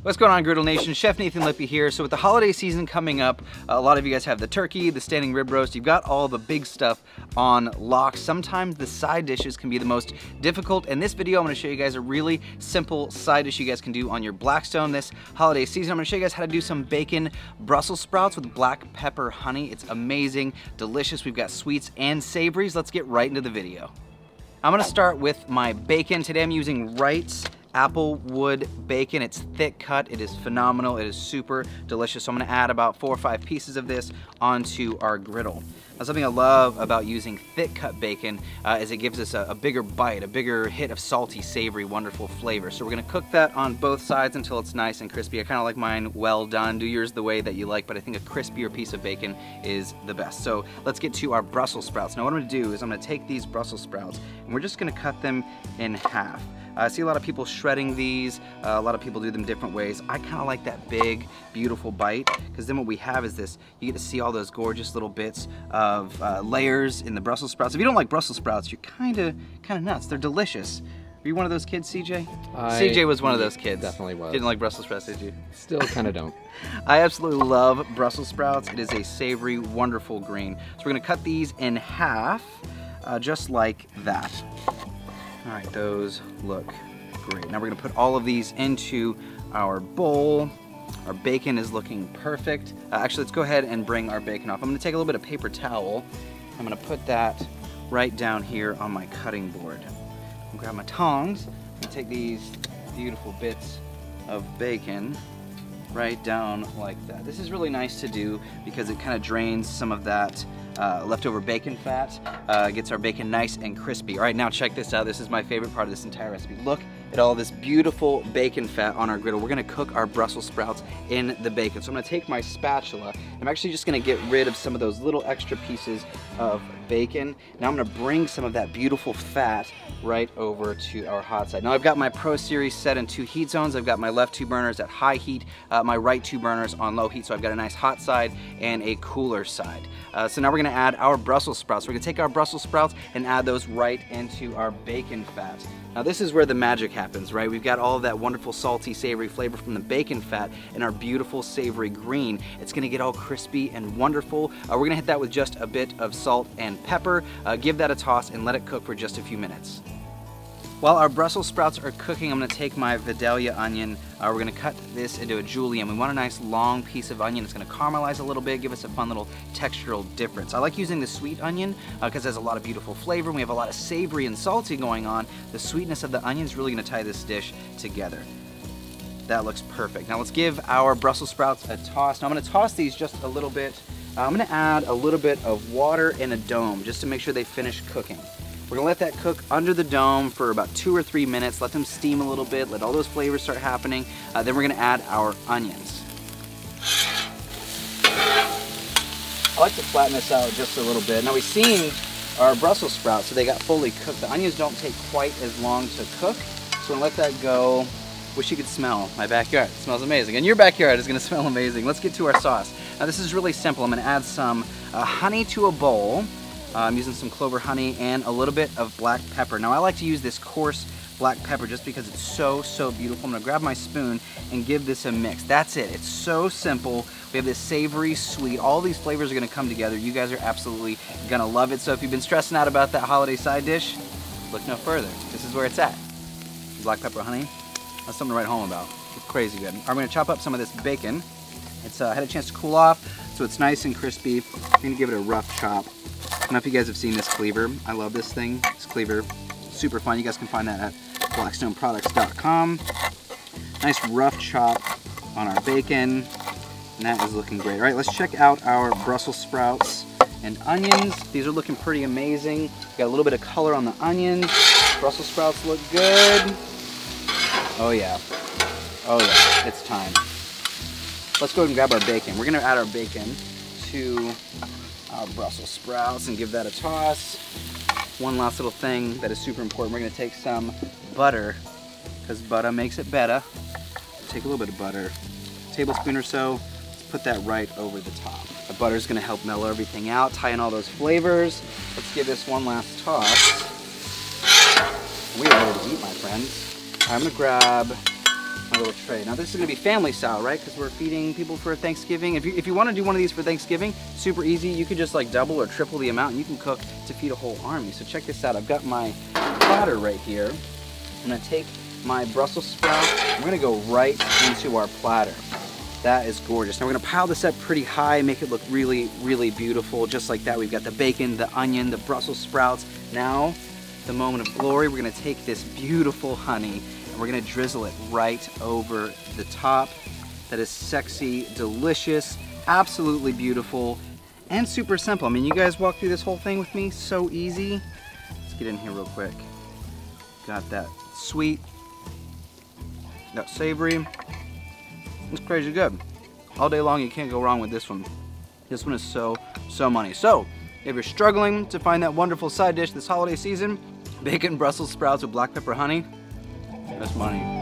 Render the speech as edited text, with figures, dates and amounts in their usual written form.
What's going on, Griddle Nation? Chef Nathan Lippy here. So with the holiday season coming up, a lot of you guys have the turkey, the standing rib roast. You've got all the big stuff on lock. Sometimes the side dishes can be the most difficult. In this video, I'm gonna show you guys a really simple side dish you guys can do on your Blackstone this holiday season. I'm gonna show you guys how to do some bacon Brussels sprouts with black pepper honey. It's amazing, delicious. We've got sweets and savories. Let's get right into the video. I'm gonna start with my bacon. Today I'm using Wright's applewood bacon. It's thick cut, it is phenomenal, it is super delicious. So I'm gonna add about 4 or 5 pieces of this onto our griddle. Now, something I love about using thick cut bacon is it gives us a bigger bite, a bigger hit of salty, savory, wonderful flavor. So we're gonna cook that on both sides until it's nice and crispy. I kinda like mine well done. Do yours the way that you like, but I think a crispier piece of bacon is the best. So let's get to our Brussels sprouts. Now what I'm gonna do is I'm gonna take these Brussels sprouts and we're just gonna cut them in half. I see a lot of people shredding these, a lot of people do them different ways. I kind of like that big, beautiful bite, because then what we have is this, you get to see all those gorgeous little bits of layers in the Brussels sprouts. If you don't like Brussels sprouts, you're kind of nuts. They're delicious. Were you one of those kids, CJ? CJ was one of those kids. Definitely was. Didn't like Brussels sprouts, did you? Still kind of don't. I absolutely love Brussels sprouts. It is a savory, wonderful green. So we're gonna cut these in half, just like that. All right, those look great. Now we're gonna put all of these into our bowl. Our bacon is looking perfect. Actually, let's go ahead and bring our bacon off. I'm gonna take a little bit of paper towel. I'm gonna put that right down here on my cutting board. I'll grab my tongs and take these beautiful bits of bacon right down like that. This is really nice to do because it kind of drains some of that leftover bacon fat, gets our bacon nice and crispy. All right, now check this out. This is my favorite part of this entire recipe. Look at all this beautiful bacon fat on our griddle. We're gonna cook our Brussels sprouts in the bacon. So I'm gonna take my spatula. I'm actually just gonna get rid of some of those little extra pieces of bacon. Now I'm gonna bring some of that beautiful fat right over to our hot side. Now I've got my Pro Series set in 2 heat zones. I've got my left 2 burners at high heat, my right 2 burners on low heat. So I've got a nice hot side and a cooler side. So now we're gonna add our Brussels sprouts. We're gonna take our Brussels sprouts and add those right into our bacon fat. Now this is where the magic happens, right? We've got all of that wonderful salty, savory flavor from the bacon fat and our beautiful savory green. It's gonna get all crispy and wonderful. We're gonna hit that with just a bit of salt and pepper. Give that a toss and let it cook for just a few minutes. While our Brussels sprouts are cooking, I'm gonna take my Vidalia onion. We're gonna cut this into a julienne. We want a nice long piece of onion. It's gonna caramelize a little bit, give us a fun little textural difference. I like using the sweet onion because it has a lot of beautiful flavor. We have a lot of savory and salty going on. The sweetness of the onion is really gonna tie this dish together. That looks perfect. Now let's give our Brussels sprouts a toss. Now I'm gonna toss these just a little bit. I'm gonna add a little bit of water in a dome just to make sure they finish cooking. We're gonna let that cook under the dome for about 2 or 3 minutes, let them steam a little bit, let all those flavors start happening. Then we're gonna add our onions. I like to flatten this out just a little bit. Now we've seen our Brussels sprouts, so they got fully cooked. The onions don't take quite as long to cook, so we're gonna let that go. Wish you could smell my backyard. It smells amazing. And your backyard is gonna smell amazing. Let's get to our sauce. Now this is really simple. I'm gonna add some honey to a bowl. I'm using some clover honey and a little bit of black pepper. Now I like to use this coarse black pepper just because it's so beautiful. I'm gonna grab my spoon and give this a mix. That's it, it's so simple. We have this savory, sweet, all these flavors are gonna come together. You guys are absolutely gonna love it. So if you've been stressing out about that holiday side dish, look no further. This is where it's at. Black pepper honey, that's something to write home about. It's crazy good. I'm gonna chop up some of this bacon. It's had a chance to cool off, so it's nice and crispy. I'm gonna give it a rough chop. I don't know if you guys have seen this cleaver. I love this thing, this cleaver. Super fun. You guys can find that at blackstoneproducts.com. Nice rough chop on our bacon, and that is looking great. All right, let's check out our Brussels sprouts and onions. These are looking pretty amazing. Got a little bit of color on the onions. Brussels sprouts look good. Oh yeah, it's time. Let's go ahead and grab our bacon. We're gonna add our bacon to our Brussels sprouts and give that a toss. One last little thing that is super important. We're gonna take some butter, because butter makes it better. Take a little bit of butter, a tablespoon or so. Let's put that right over the top. The butter is gonna help mellow everything out, tie in all those flavors. Let's give this one last toss. We are ready to eat, my friends. I'm gonna grab my little tray. Now this is gonna be family style, right? Because we're feeding people for Thanksgiving. If you want to do one of these for Thanksgiving, super easy. You could just like double or triple the amount and you can cook to feed a whole army. So check this out. I've got my platter right here. I'm gonna take my Brussels sprout. I'm gonna go right into our platter. That is gorgeous. Now we're gonna pile this up pretty high, make it look really, really beautiful. Just like that, we've got the bacon, the onion, the Brussels sprouts. Now, the moment of glory, we're gonna take this beautiful honey and we're gonna drizzle it right over the top. That is sexy, delicious, absolutely beautiful, and super simple. I mean, you guys walk through this whole thing with me, so easy. Let's get in here real quick. Got that sweet, that savory. It's crazy good. All day long, you can't go wrong with this one. This one is so money. So, if you're struggling to find that wonderful side dish this holiday season, bacon Brussels sprouts with black pepper honey, that's money.